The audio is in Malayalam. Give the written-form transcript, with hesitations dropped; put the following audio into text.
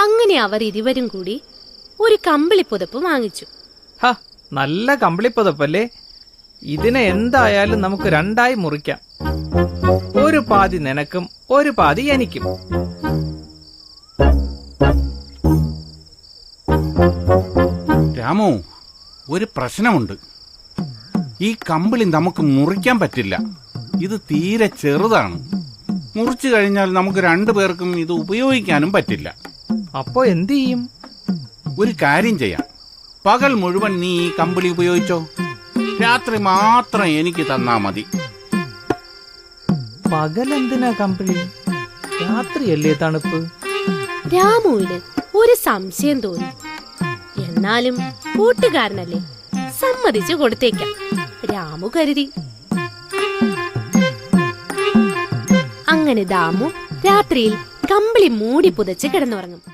അങ്ങനെ അവർ ഇരുവരും കൂടി ഒരു കമ്പിളിപ്പുതപ്പ് വാങ്ങിച്ചു. നല്ല കമ്പിളിപ്പുതപ്പല്ലേ? ഇതിനെ എന്തായാലും നമുക്ക് രണ്ടായി മുറിക്കാം. ഒരു പാതി നിനക്കും ഒരു പാതി എനിക്കും. രാമു, ഒരു പ്രശ്നമുണ്ട്. ഈ കമ്പിളി നമുക്ക് മുറിക്കാൻ പറ്റില്ല. ഇത് തീരെ ചെറുതാണ്. മുറിച്ചു കഴിഞ്ഞാൽ നമുക്ക് രണ്ടുപേർക്കും ഇത് ഉപയോഗിക്കാനും പറ്റില്ല. അപ്പോ എന്ത് ചെയ്യും? ഒരു കാര്യം ചെയ്യാം. പകൽ മുഴുവൻ നീ ഈ കമ്പിളി ഉപയോഗിച്ചോ. രാത്രി മാത്രം എനിക്ക് തന്നാ മതി. പകലെന്തിനാ കമ്പിളി? രാത്രിയല്ലേ തണുപ്പ്. രാമുവിന് ഒരു സംശയം തോന്നി. എന്നാലും കൂട്ടുകാരനല്ലേ, സമ്മതിച്ചു കൊടുത്തേക്കാം രാമു കരുതി. അങ്ങനെ ദാമു രാത്രിയിൽ കമ്പിളി മൂടി പുതച്ച് കിടന്നുറങ്ങും.